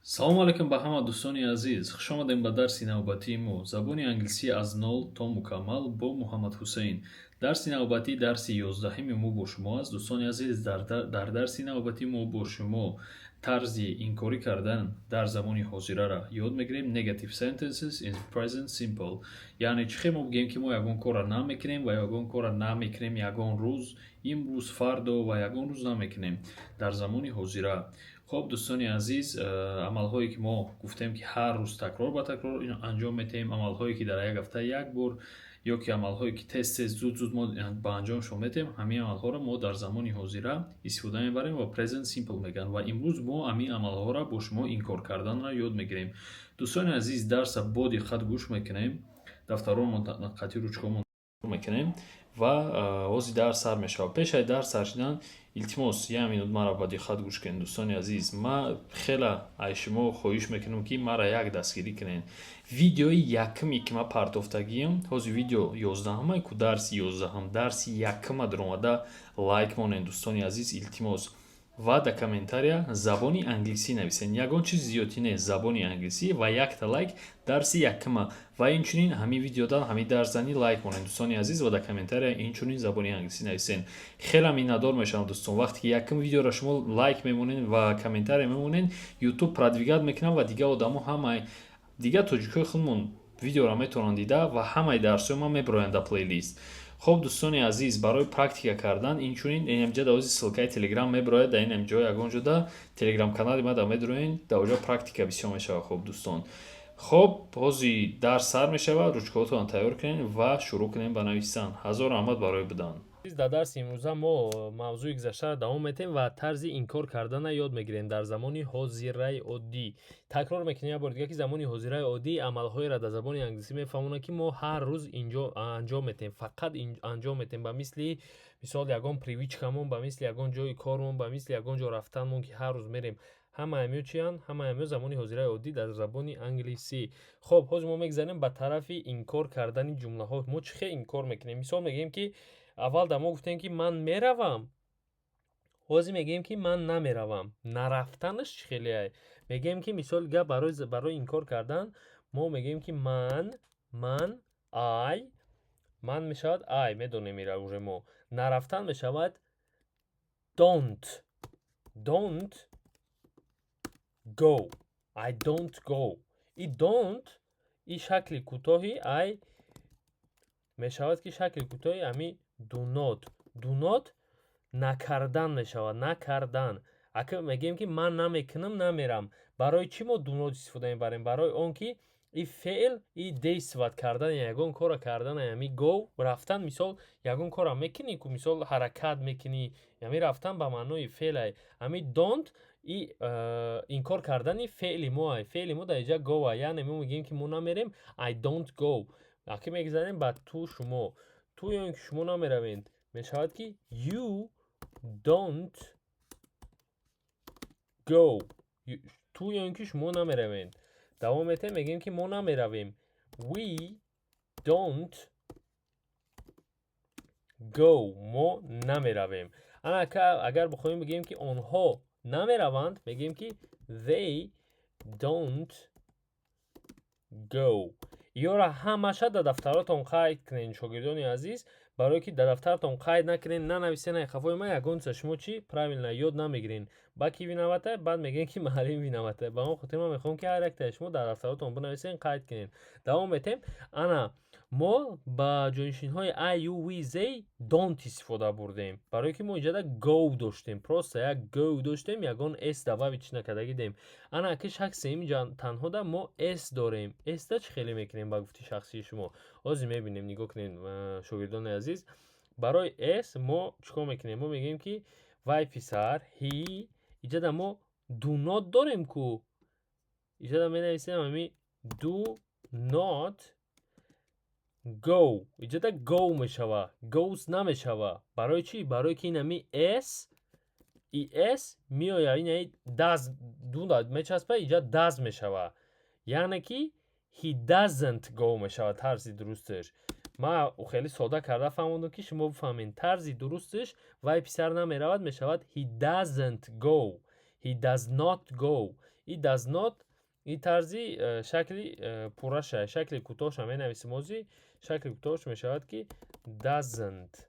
салому алайкум ба ҳама дӯстони азиз, хуш омадем ба дарси навбатии мо забони англисӣ аз нол то мукаммал бо Муҳаммад Ҳусайн. Дарси навбатӣ дарси 11-ими мо бо шумо аст. Дӯстони азиз, дар дарси навбатӣ мо бо шумо тарзи инкорӣ кардан дар замони ҳозирара ёд мегирем. Negative sentences in present simple, яъне чӣ хел мо бигем ки мо ягон кора намекунем ва ягон кора намекунем ягон рӯз, имрӯз, фардо ва ягон рӯз намекунем дар замони ҳозира. خب دوستانی عزیز، عملهایی که ما گفتیم که هر روز تکرار با تکرار انجام میتیم، عملهایی که در یک هفته یک بار یا که عملهایی که تست زود ما با انجامشون میتیم، همین عملها را ما در زمان حاضره استفاده میبریم و present simple میگن و امروز ما همین عملها را با شما این کار کردن را یاد میگیریم. دوستانی عزیز، درس با دقت گوش میکنیم، دفترون قطعی روچکامون میکنیم و اوزی درس سر میشه. پیش از درس سرشدن التماس یه مینوت مرا با دقت گوش کنید دوستان عزیز. ما خیلی از شما خواهش میکنم که مرا یک دستگیری کنین. ویدیوی یکمی که ما پرتافتگیم، هازی ویدیو 11 همه که درس 11 هم درس یکم درآمده لایک مونین دوستان عزیز التماس و در کامنتاریا زبانی انگلیسی نویسین. یگان چیز زیادی نه، زبانی انگلیسی و یک تا لایک درس یکم و اینچنین همین ویدیودان همین درسانی لایک مونین دوستان عزیز و در کامنتاریا اینچنین زبانی انگلیسی نویسین. خیلی مینادار میشم دوستان. وقتی که یکم ویدیو را شما لایک میمونین و کامنتاریا میمونین، یوتیوب پرادویگات میکنه و دیگه آدمو همه دیگه توجیه خودمون ویدیو را میتونن دیده و همه درس‌ها ما میبرند در پلیلیست. خب دوستانی عزیز، برای پرکتیکا کردن اینچنین اینجا در سلکای تلگرام میبرید، در اینجا یگانجا در تلگرام کانال ما در میدروین در اونجا پرکتیکا بسیار میشه. خب دوستان، خب بازی درس سر میشه و روچکاتون تیار کنین و شروع کنین به نویسیدن. هزار رحمت برای بدن. дар дарси имрӯза мо мавзӯи гузаштаро давом медиҳем ва тарзи инкор карданро ёд мегирем дар замони ҳозираи оддӣ. такрор мекунем як бори дига ки замони ҳозираи оддӣ амалҳоеро дар забони англисӣ мефаҳмонад ки мо ҳар рӯз инҷо анҷом метем, фақат анҷом метем, ба мисли мисол ягон привичкамон, ба мисли ягон ҷои кормон, ба мисли ягон ҷо рафтанмон ки ҳар рӯз мерем. ҳамаи амё чиянд? Ҳамаи амё замони ҳозираи оддӣ дар забони англисӣ. хоб ҳозир мо мегзарем ба тарафи инкор кардани ҷумлаҳо. мо чӣ хел инкор мекунем? мисол мегӯем ки аввал дар мо гуфтем ки ман меравам, ҳозир мегӯем ки ман намеравам. Нарафтанаш чӣ хеле? мегӯем ки мисол гап барои инкор кардан мо мегӯем ки ман ай, ман мешавад ай, медонем ира уже мо. Нарафтан мешавад don't go. I don't go. И don't и шакли кӯтоҳи ай мешавад ки шакли кӯтоҳи ами do not накардан мешавад. накардан. Акар мегӯем ки ман намекунам, намерам. барои чӣ мо do not истифода мебарем? барои он ки и феъл и действовать кардан, ягон кора кардан, ами go рафтан. мисол ягон кора мекунӣ ку мисол ҳаракат мекунӣ, ами рафтан ба маънои феълай. ами don't и инкор кардани феъли моай. феъли мо дар инҷа go а, яъне мо мегӯем ки мо намерем. I don't go. акӣ мегзарем ба ту шумо. туён ки шумо намеравед мешавад ки you don't go. туён ки шумо намеравед. давом метем, мегӯем ки мо намеравем. We don't go. мо намеравем. агар бихоҳем бигӯем ки онҳо намераванд, мегӯем ки they don't go. ёра ҳамаша дар дафтаратон қайд кунед шогирдони азиз, барое ки дар дафтаратон қайд накунед, нанависед, хафои ман ягон чиза шумо чӣ правилно ёд намегиред. ба ки виновата? баъд мегӯем ки маълим виновата. ба он хотир ман мехоҳам ки ҳар яктаи шумо дар дафтаратон бинависед, қайд кунед. давом метем. ана мо ба ҷонишинҳои I, you, we, they don't истифода бурдем, барое ки мо инҷода go доштем. просто як go доштем, ягон s дар вави чӣ накардаги дем. ана ки шахс сеюми танҳо да мо s дорем. s да чӣ хеле мекунем ба гуфти шахсии шумо? ҳозир мебинем, нигоҳ кунед шогирдони азиз. барои s мо чӣ кор мекунем? мо мегӯем ки вай писар, he, инҷода мо do not дорем ку. инҷода менависем ами do not go. инҷода go мешава, goes намешава. барои чӣ? барое ки ин ами s и s меояд, ин does мечаспад, инҷа does мешава. яъне ки he doesn't go мешавад тарзи дурусташ. ман хеле сода карда фаҳмондам ки шумо бифаҳмед. тарзи дурусташ вай писар намеравад мешавад he doesn't go. He does not go. It does not این طرزی شکلی پورشه شکلی کوتاهش هم نویسیم موضوعی شکل کوتاهش می شود که doesn't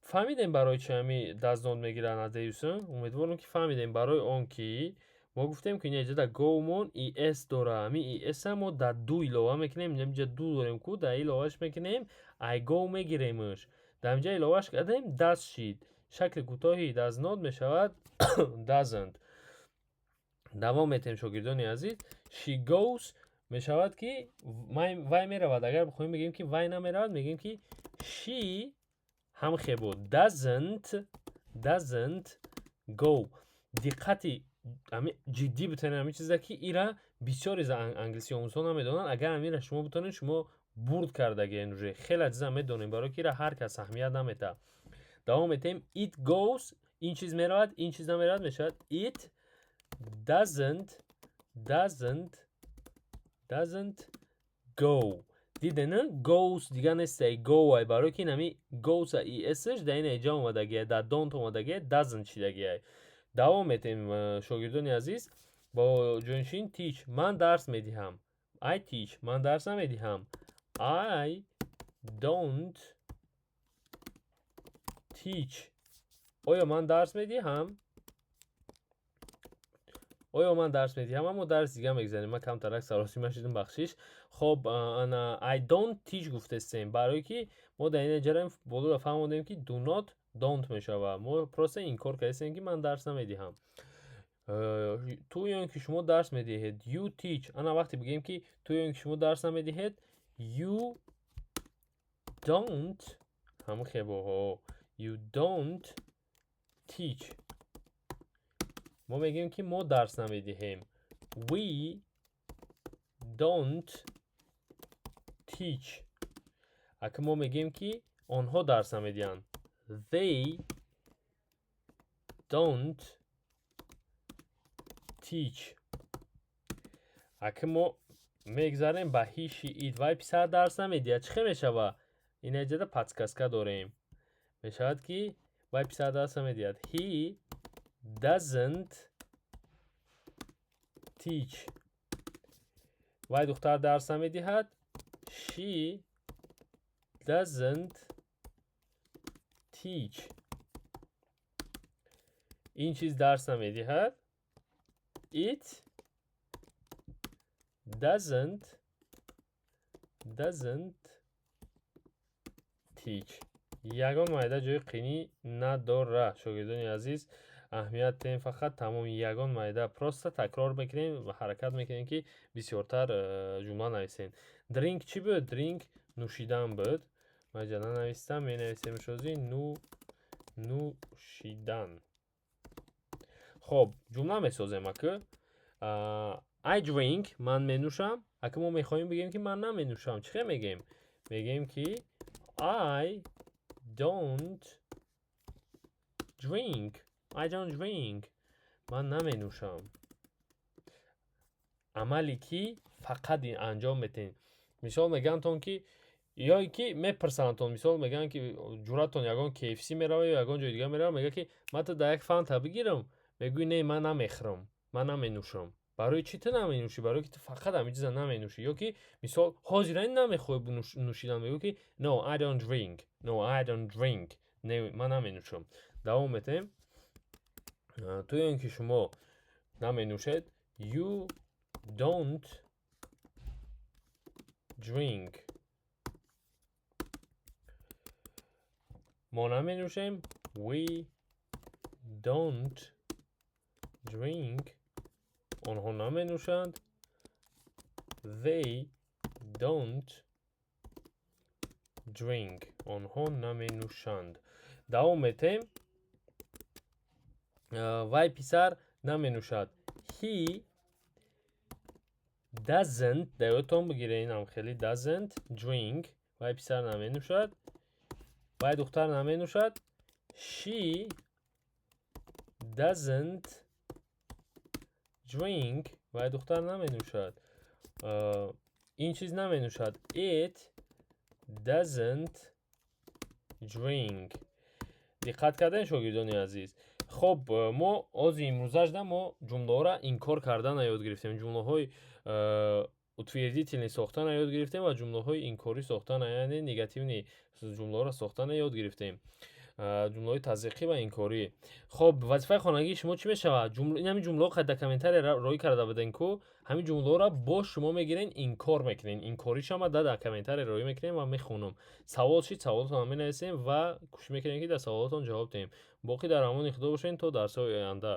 فهمیدیم برای چی همی does not میگیرن از دیوسن امیدوارم که فهمیدیم برای اون که ما گفتیم که اینجا go مون es داره همی es هم در دو ایلاوه میکنیم اینجا دو داریم که در ایلاوهش میکنیم I go میگیریمش در اینجا ایلاوهش کردیم does شید شکل کوتاهی does not میشود doesn't دوام میتیم شاگردانی عزیز she goes میشود که وای میرود اگر بخوایم بگیم که وای نمیرود میگیم که she هم خیبو doesn't go دقتی جدی بتونید همین چیزا که ایرا بسیاری از انگلیسی آموزان هم میدونن اگر همین شما بتونید شما برد کرده گین خیلی عزیزا میدونیم برای که هر کس اهمیت نمیده دوام میتیم it goes این چیز میرود این چیز نمیرود میشود it doesn't go دیدن goes دیگه نیسته go ای برای که نمی goes ای اسش در این ایجا اومده گیه در don't اومده گیه doesn't چیده گیه دوام میتیم شاگردان عزیز با جونشین teach من درس میدهم I teach من درس نمیدهم I don't teach آیا من درس میدهم من درس میدهم اما درس دیگه میگذاریم من کم ترک سراسی مشیدم بخشیش خب انا I don't teach گفته سیم برای که ما در این جرم بولو فهمیدیم که do not don't میشود ما پروسه این کار کردیم که من درس نمیدهم تو یا که شما درس میدهید you teach انا وقتی بگیم که تو یا که شما درس نمیدهید you don't هم خیبه you don't teach ما میگیم که ما درس نمیدهیم we don't teach اگه ما میگیم که آنها درس نمیدهند they don't teach اگه ما میگذاریم به هیشی اید وای پسر درس نمیده چه میشوه این اجازه پچکسکه داریم میشود که وای پسر درس نمیده he doesn't teach وای دختر درس نمیدهد she doesn't teach این چیز درس نمیدهد it doesn't teach یگان مایده جای قینی نداره شاگردان عزیز اهمیت دیم فقط تمام یگان مایده پروسته تکرار میکنین و حرکت میکنین که بسیارتر جمله نویسین درینک چی بود؟ درینک نوشیدن بود ما جانا نویستم می نویسیم شوزی نوشیدن خب جمله میسازیم اکه I drink من می نوشم اکه ما میخواییم بگیم که من نمی نوشم چه میگیم؟ میگیم که I don't drink من نمی نوشم عملی که فقط این انجام میتین مثال میگن تون که یا که میپرسن تون مثال میگن که جورتون یگان KFC میروه یا یگان جای دیگه میروه میگه که من تو در یک فانتا بگیرم میگوی نه من نمیخرم من نمی نوشم برای چی تو نمی نوشی برای که تو فقط همین چیزا نمی نوشی یا که مثال حاضرین نمیخوای نوشیدن میگه که no I don't drink نه من نمی نوشم دوام میتیم توی اینکه شما نمی نوشید you don't drink ما نمی نوشیم we don't drink آنها نمی نوشند they don't drink آنها نمی نوشند دوام میتیم وای پسر نمی نوشد he doesn't دیوتون بگیره این هم خیلی doesn't drink وای پسر نمی نوشد وای دختر نمی نوشد she doesn't drink وای دختر نمی نوشد این چیز نمی نوشد it doesn't drink دقت کردن شاگردان عزیز خب мо ози имрӯзашда мо ҷумлаҳоро инкор кардан ёд гирифтем. Ҷумлаҳои утверждительни сохтана ёд гирифтем ва ҷумлаҳои инкорӣ сохтана, яъне негативни ҷумлаҳоро сохтана ёд гирифтем. ҷумлаҳои таздиқӣ ва инкорӣ. Хоб вазифаи хонагии шумо чӣ мешавад? Ин ҳамин ҷумлаҳо қайда комментария роӣ карда будем ку ҳамин ҷумлаҳоро бо шумо мегирен инкор мекунем. Инкоришама да комментария роӣ мекунем ва мехонам. Савол чӣ? Саволотонро менависем ва кӯшиш мекунем ки дар саволотон ҷавоб диҳем. Боқӣ дар амони Худо бошед то дарсҳои оянда.